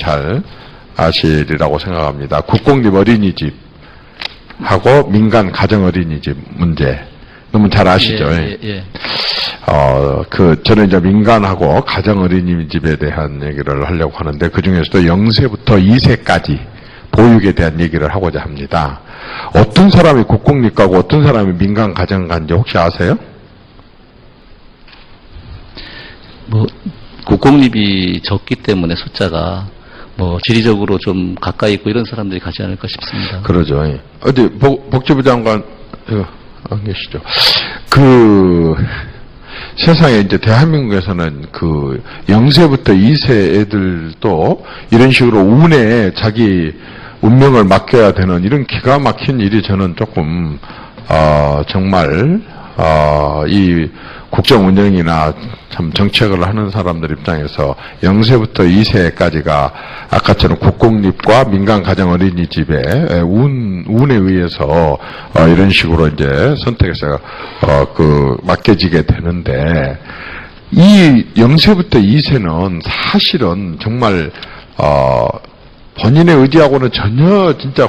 잘 아시리라고 생각합니다. 국공립 어린이집하고 민간 가정 어린이집 문제 너무 잘 아시죠? 예. 저는 이제 민간하고 가정 어린이집에 대한 얘기를 하려고 하는데 그 중에서도 0세부터 2세까지 보육에 대한 얘기를 하고자 합니다. 어떤 사람이 국공립 가고 어떤 사람이 민간 가정 간지 혹시 아세요? 국공립이 적기 때문에 숫자가 지리적으로 좀 가까이 있고 이런 사람들이 가지 않을까 싶습니다. 그러죠. 어디 복지부 장관 안 계시죠? 세상에 이제 대한민국에서는 0세부터 2세 애들도 이런 식으로 운에 자기 운명을 맡겨야 되는 이런 기가 막힌 일이 저는 조금 정말 이 국정 운영이나 참 정책을 하는 사람들 입장에서 0세부터 2세까지가 아까처럼 국공립과 민간 가정 어린이집의 운에 의해서 이런 식으로 이제 선택해서 맡겨지게 되는데 이 0세부터 2세는 사실은 정말 본인의 의지하고는 전혀 진짜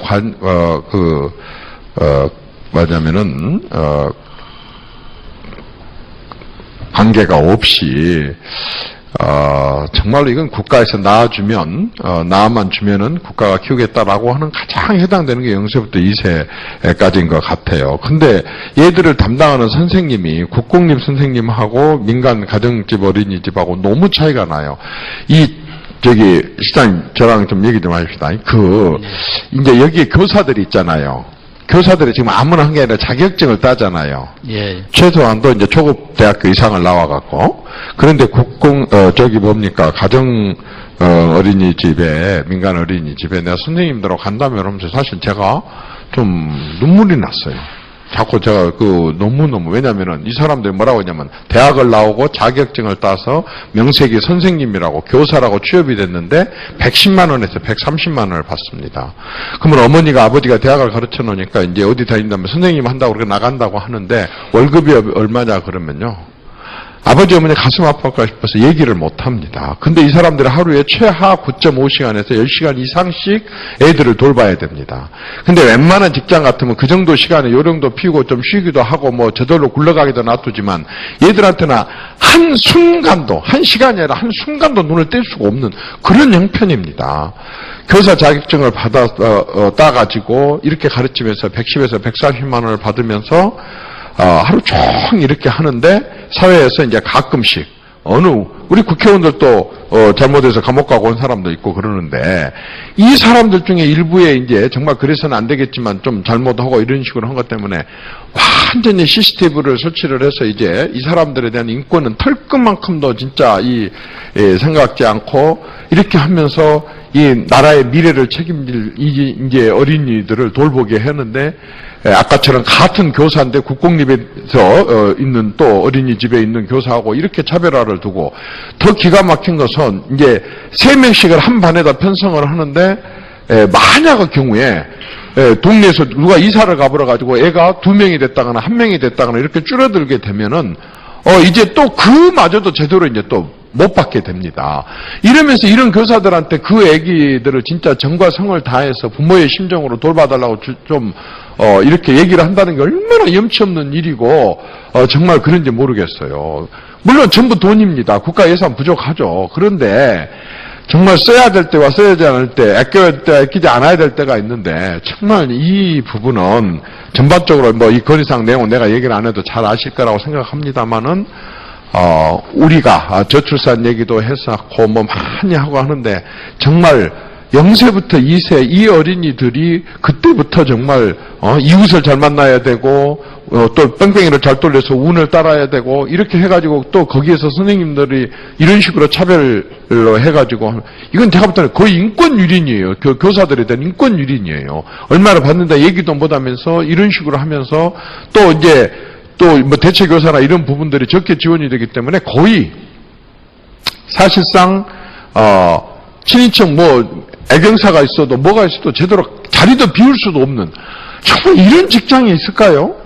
뭐냐면은 관계가 없이 정말로 이건 국가에서 낳아만 주면은 국가가 키우겠다라고 하는 가장 해당되는 게 0세부터 2세까지인 것 같아요. 근데 얘들을 담당하는 선생님이 국공립 선생님하고 민간 가정집 어린이집하고 너무 차이가 나요. 시장님 저랑 좀 얘기 좀 하십시다. 이제 여기에 교사들이 있잖아요. 교사들이 지금 아무나 한 게 아니라 자격증을 따잖아요. 예. 최소한도 이제 초급 대학교 이상을 나와갖고. 그런데 가정, 어린이집에, 민간 어린이집에 내가 선생님들하고 간다며 하면서 사실 제가 좀 눈물이 났어요. 자꾸 제가 너무너무, 왜냐면은 이 사람들이 뭐라고 하냐면, 대학을 나오고 자격증을 따서 명색이 선생님이라고, 교사라고 취업이 됐는데, 110만원에서 130만원을 받습니다. 그러면 어머니가 아버지가 대학을 가르쳐 놓으니까 이제 어디 다닌다면 선생님 한다고 그렇게 나간다고 하는데, 월급이 얼마냐 그러면요. 아버지 어머니 가슴 아파할까 싶어서 얘기를 못 합니다. 근데 이 사람들은 하루에 최하 9.5시간에서 10시간 이상씩 애들을 돌봐야 됩니다. 근데 웬만한 직장 같으면 그 정도 시간에 요령도 피우고 좀 쉬기도 하고 저절로 굴러가기도 놔두지만 얘들한테는 한 시간이 아니라 한 순간도 눈을 뗄 수가 없는 그런 형편입니다. 교사 자격증을 따가지고 이렇게 가르치면서 110에서 130만 원을 받으면서 하루 종일 이렇게 하는데 사회에서 이제 가끔씩 우리 국회의원들도 잘못해서 감옥 가고 온 사람도 있고 그러는데 이 사람들 중에 일부에 이제 정말 그래서는 안 되겠지만 좀 잘못하고 이런 식으로 한 것 때문에 완전히 CCTV를 설치를 해서 이제 이 사람들에 대한 인권은 털끝만큼도 진짜 생각지 않고 이렇게 하면서 이 나라의 미래를 책임질 이제 어린이들을 돌보게 했는데 아까처럼 같은 교사인데 국공립에서 있는 또 어린이집에 있는 교사하고 이렇게 차별화를 두고 더 기가 막힌 것은 이제 3명씩을 한 반에다 편성을 하는데 만약의 경우에 동네에서 누가 이사를 가버려 가지고 애가 2명이 됐다거나 1명이 됐다거나 이렇게 줄어들게 되면은 이제 또 그마저도 제대로 이제 또 못 받게 됩니다. 이러면서 이런 교사들한테 그 애기들을 진짜 정과 성을 다해서 부모의 심정으로 돌봐달라고 이렇게 얘기를 한다는 게 얼마나 염치 없는 일이고, 정말 그런지 모르겠어요. 물론 전부 돈입니다. 국가 예산 부족하죠. 그런데, 정말 써야 될 때와 써야지 않을 때, 아껴야 때, 아끼지 않아야 될 때가 있는데, 정말 이 부분은 전반적으로 이 건의사항 내용은 내가 얘기를 안 해도 잘 아실 거라고 생각합니다만은, 우리가 저출산 얘기도 했었고 많이 하고 하는데 정말 0세부터 2세 이 어린이들이 그때부터 정말 이웃을 잘 만나야 되고 또 뺑뺑이를 잘 돌려서 운을 따라야 되고 이렇게 해가지고 또 거기에서 선생님들이 이런 식으로 차별로 해가지고 이건 제가 볼 때는 거의 인권 유린이에요. 교사들에 대한 인권 유린이에요. 얼마나 받는다 얘기도 못하면서 이런 식으로 하면서 또 이제 대체 교사나 이런 부분들이 적게 지원이 되기 때문에 거의 사실상 친인척 애경사가 있어도 뭐가 있어도 제대로 자리도 비울 수도 없는 정말 이런 직장이 있을까요?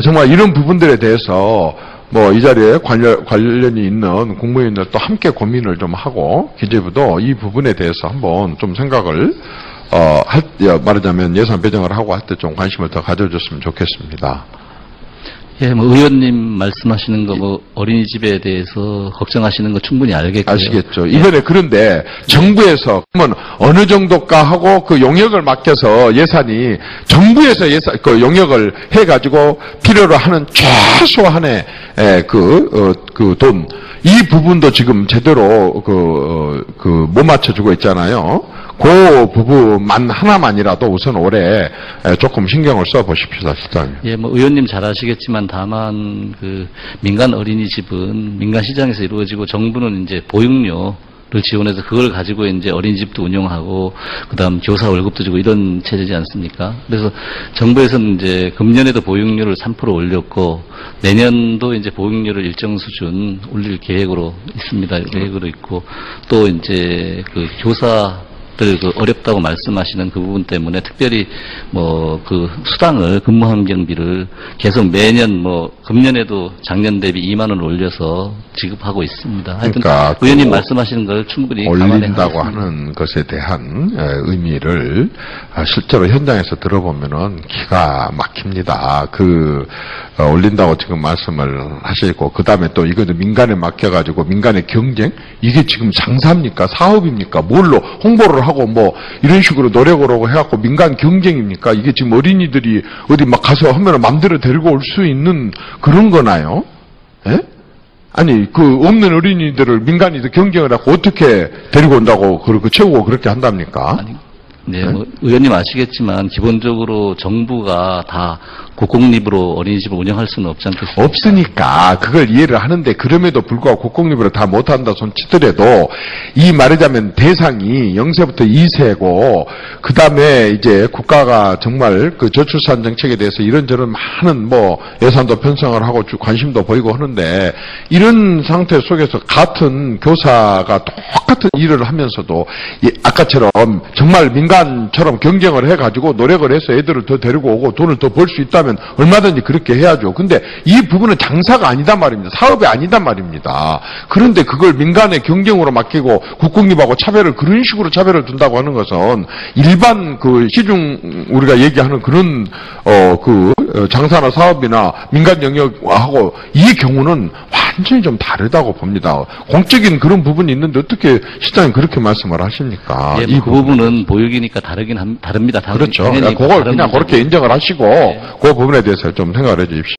정말 이런 부분들에 대해서 뭐 이 자리에 관련이 있는 국무위원들도 함께 고민을 좀 하고 기재부도 이 부분에 대해서 한번 좀 생각을 말하자면 예산 배정을 하고 할 때 좀 관심을 더 가져줬으면 좋겠습니다. 예, 뭐 의원님 말씀하시는 거 뭐 어린이집에 대해서 걱정하시는 거 충분히 알겠고요. 아시겠죠. 이번에 그런데 정부에서 그러면 어느 정도까 하고 그 용역을 맡겨서 예산이 정부에서 그 용역을 해가지고 필요로 하는 최소한의 그 돈 이 부분도 지금 제대로 못 맞춰주고 있잖아요. 그 부분만 하나만이라도 우선 올해 조금 신경을 써 보십시오, 시장님. 예, 뭐 의원님 잘 아시겠지만 다만 그 민간 어린이집은 민간 시장에서 이루어지고 정부는 이제 보육료를 지원해서 그걸 가지고 이제 어린이집도 운영하고 그다음 교사 월급도 주고 이런 체제지 않습니까? 그래서 정부에서는 이제 금년에도 보육료를 3% 올렸고 내년도 이제 보육료를 일정 수준 올릴 계획으로 있습니다. 계획으로 있고 또 이제 그 교사 그 어렵다고 말씀하시는 그 부분 때문에 특별히 뭐 그 수당을 근무 환경비를 계속 매년 뭐 금년에도 작년 대비 2만 원 올려서 지급하고 있습니다. 하여튼 그러니까 의원님 말씀하시는 걸 충분히 올린다고 감안하겠습니다. 하는 것에 대한 의미를 실제로 현장에서 들어보면은 기가 막힙니다. 올린다고 지금 말씀을 하시고 그다음에 또 이거는 민간에 맡겨가지고 민간의 경쟁 이게 지금 장사입니까 사업입니까 뭘로 홍보를 하고 뭐 이런 식으로 노력을 하고 해갖고 민간 경쟁입니까 이게 지금 어린이들이 어디 막 가서 하면은 맘대로 데리고 올 수 있는 그런 거나요? 예? 아니 그 없는 어린이들을 민간이들 경쟁을 하고 어떻게 데리고 온다고 채우고 그렇게 한답니까? 아니, 네, 뭐 의원님 아시겠지만 기본적으로 정부가 다 국공립으로 어린이집을 운영할 수는 없지 않겠습니까? 없으니까 그걸 이해를 하는데 그럼에도 불구하고 국공립으로 다 못한다 손치더라도 이 말하자면 대상이 0세부터 2세고 그 다음에 이제 국가가 정말 그 저출산 정책에 대해서 이런저런 많은 뭐 예산도 편성을 하고 관심도 보이고 하는데 이런 상태 속에서 같은 교사가 똑같은 일을 하면서도 아까처럼 정말 민간처럼 경쟁을 해가지고 노력을 해서 애들을 더 데리고 오고 돈을 더 벌 수 있다면 얼마든지 그렇게 해야죠. 근데 이 부분은 장사가 아니단 말입니다. 사업이 아니단 말입니다. 그런데 그걸 민간의 경쟁으로 맡기고 국공립하고 그런 식으로 차별을 둔다고 하는 것은 일반 그 시중 우리가 얘기하는 그런 장사나 사업이나 민간 영역하고 이 경우는 완전히 좀 다르다고 봅니다. 공적인 그런 부분이 있는데 어떻게 시장님 그렇게 말씀을 하십니까? 예, 이 부분은 보육이니까 다릅니다. 그렇죠. 그걸 그냥 그렇게 인정을 하시고 그 부분에 대해서 좀 생각을 해 주십시오.